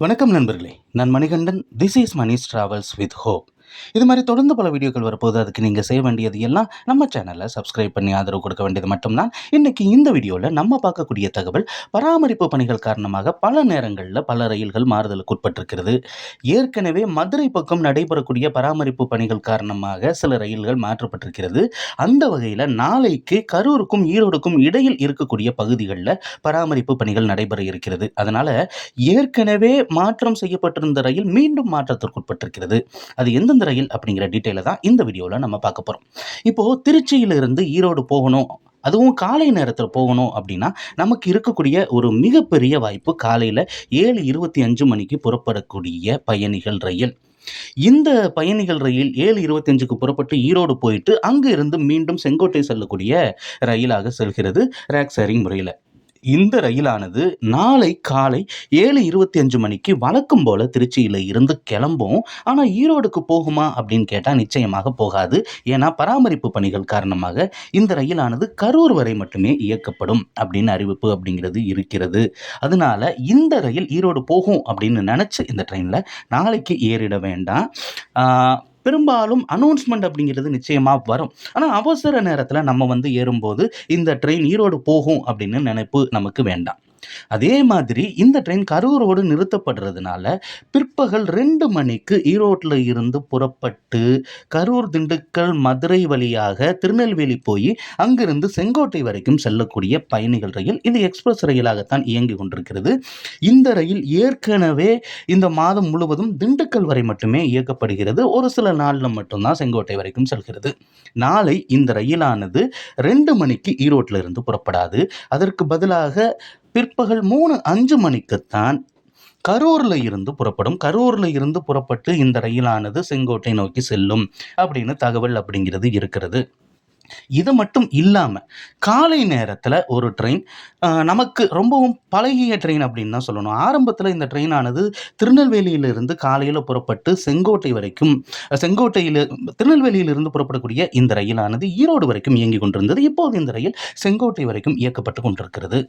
வணக்கம் நண்பர்களே, நான் Manikandan. This is Mani's travels with hope. இது மாதிரி தொடர்ந்து பல வீடியோக்கள் வரப்போது. அதுக்கு நீங்கள் செய்ய வேண்டியது எல்லாம் நம்ம சேனலில் சப்ஸ்கிரைப் பண்ணி ஆதரவு கொடுக்க வேண்டியது மட்டும்தான். இன்னைக்கு இந்த வீடியோவில் நம்ம பார்க்கக்கூடிய தகவல், பராமரிப்பு பணிகள் காரணமாக பல நேரங்களில் பல ரயில்கள் மாறுதலுக்கு உட்பட்டிருக்கிறது. ஏற்கனவே மதுரை பக்கம் நடைபெறக்கூடிய பராமரிப்பு பணிகள் காரணமாக சில ரயில்கள் மாற்றப்பட்டிருக்கிறது. அந்த வகையில் நாளைக்கு கரூருக்கும் ஈரோடுக்கும் இடையில் இருக்கக்கூடிய பகுதிகளில் பராமரிப்பு பணிகள் நடைபெற இருக்கிறது. அதனால ஏற்கனவே மாற்றம் செய்யப்பட்டிருந்த ரயில் மீண்டும் மாற்றத்திற்கு உட்பட்டிருக்கிறது. அது எந்தெந்த ரயில் அப்படிங்கிற டீட்டெயிலை தான் இந்த வீடியோவில் நம்ம பார்க்க போகிறோம். இப்போது திருச்சியிலிருந்து ஈரோடு போகணும், அதுவும் காலை நேரத்தில் போகணும் அப்படின்னா நமக்கு இருக்கக்கூடிய ஒரு மிகப்பெரிய வாய்ப்பு காலையில் 7:25 மணிக்கு புறப்படக்கூடிய பயணிகள் ரயில். இந்த பயணிகள் ரயில் 7:25க்கு புறப்பட்டு ஈரோடு போயிட்டு அங்கு இருந்து மீண்டும் செங்கோட்டை செல்லக்கூடிய ரயிலாக செல்கிறது, ரேக் ஷேரிங் முறையில். இந்த ரயிலானது நாளை காலை 7:25 மணிக்கு வழக்கம் போல திருச்சியில் இருந்து கிளம்பும். ஆனால் ஈரோடுக்கு போகுமா அப்படின்னு கேட்டால் நிச்சயமாக போகாது. ஏன்னா பராமரிப்பு பணிகள் காரணமாக இந்த ரயிலானது கரூர் வரை மட்டுமே இயக்கப்படும் அப்படின்னு அறிவிப்பு அப்படிங்கிறது இருக்கிறது. அதனால இந்த ரயில் ஈரோடு போகும் அப்படின்னு நினச்சி இந்த ட்ரெயினில் நாளைக்கு ஏறிட வேண்டாம். பெரும்பாலும் அனௌன்ஸ்மெண்ட் அப்படிங்கிறது நிச்சயமாக வரும். ஆனால் அவசர நேரத்தில் நம்ம ஏறும்போது இந்த ட்ரெயின் ஈரோடு போகும் அப்படின்னு நினைப்பு நமக்கு வேண்டாம். அதே மாதிரி இந்த ட்ரெயின் கரூரோடு நிறுத்தப்படுறதுனால பிற்பகல் 2 மணிக்கு ஈரோட்டில் இருந்து புறப்பட்டு கரூர், திண்டுக்கல், மதுரை வழியாக திருநெல்வேலி போய் அங்கிருந்து செங்கோட்டை வரைக்கும் செல்லக்கூடிய பயணிகள் ரயில் இது எக்ஸ்பிரஸ் ரயிலாகத்தான் இயங்கி கொண்டிருக்கிறது. இந்த ரயில் ஏற்கனவே இந்த மாதம் முழுவதும் திண்டுக்கல் வரை மட்டுமே இயக்கப்படுகிறது. ஒரு சில நாளில் மட்டும்தான் செங்கோட்டை வரைக்கும் செல்கிறது. நாளை இந்த ரயிலானது 2 மணிக்கு ஈரோட்டில் இருந்து புறப்படாது. அதற்கு பதிலாக பிற்பகல் 3:05 மணிக்குத்தான் கரூரில் இருந்து புறப்படும். கரூரில் இருந்து புறப்பட்டு இந்த ரயிலானது செங்கோட்டை நோக்கி செல்லும் அப்படின்னு தகவல் அப்படிங்கிறது இருக்கிறது. இது மட்டும் இல்லாமல் காலை நேரத்தில் ஒரு ட்ரெயின், நமக்கு ரொம்பவும் பழகிய ட்ரெயின் அப்படின்னு தான் சொல்லணும். ஆரம்பத்தில் இந்த ட்ரெயினானது திருநெல்வேலியிலிருந்து காலையில் புறப்பட்டு செங்கோட்டை வரைக்கும், திருநெல்வேலியிலிருந்து புறப்படக்கூடிய இந்த ரயிலானது ஈரோடு வரைக்கும் இயங்கி கொண்டிருந்தது. இப்போது இந்த ரயில் செங்கோட்டை வரைக்கும் இயக்கப்பட்டு கொண்டிருக்கிறது.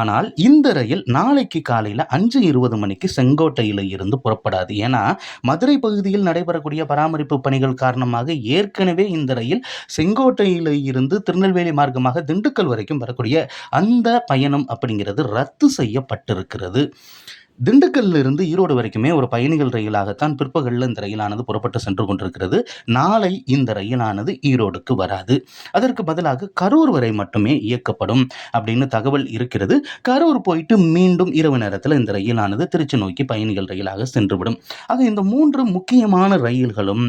ஆனால் இந்த ரயில் நாளைக்கு காலையில் 5:20 மணிக்கு செங்கோட்டையில் இருந்து புறப்படாது. ஏன்னா மதுரை பகுதியில் நடைபெறக்கூடிய பராமரிப்பு பணிகள் காரணமாக ஏற்கனவே இந்த ரயில் செங்கோட்டை இருந்து திருநெல்வேலி மார்க்கமாக திண்டுக்கல் வரைக்கும் வரக்கூடிய அந்த பயணம் அப்படிங்கிறது ரத்து செய்யப்பட்டிருக்கிறது. திண்டுக்கல்ல இருந்து ஈரோடு வரைக்குமே ஒரு பயணிகள் ரயிலாகத்தான் பிற்பகலில் இந்த ரயிலானது புறப்பட்டு சென்று கொண்டிருக்கிறது. நாளை இந்த ரயிலானது ஈரோடுக்கு வராது. அதற்கு பதிலாக கரூர் வரை மட்டுமே இயக்கப்படும் அப்படின்னு தகவல் இருக்கிறது. கரூர் போயிட்டு மீண்டும் இரவு நேரத்தில் இந்த ரயிலானது திருச்சி நோக்கி பயணிகள் ரயிலாக சென்றுவிடும். ஆக இந்த 3 முக்கியமான ரயில்களும்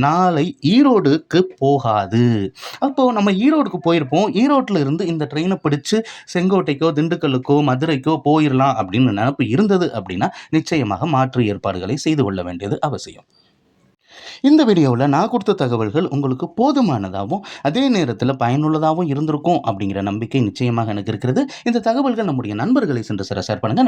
நாளை ஈரோடுக்கு போகாது. அப்போ நம்ம ஈரோடுக்கு போயிருப்போம். ஈரோட்டில் இருந்து இந்த ட்ரெயினை பிடிச்சு செங்கோட்டைக்கோ, திண்டுக்கல்லுக்கோ, மதுரைக்கோ போயிடலாம் அப்படின்னு நினைப்பு இருந்தது அப்படின்னா நிச்சயமாக மாற்று ஏற்பாடுகளை செய்து கொள்ள வேண்டியது அவசியம். இந்த வீடியோவில் நான் கொடுத்த தகவல்கள் உங்களுக்கு போதுமானதாகவும் அதே நேரத்தில் பயனுள்ளதாகவும் இருந்திருக்கும் அப்படிங்கிற நம்பிக்கை நிச்சயமாக எனக்கு இருக்கிறது. இந்த தகவல்கள் நம்முடைய நண்பர்களை சென்று ஷேர் பண்ணுங்க.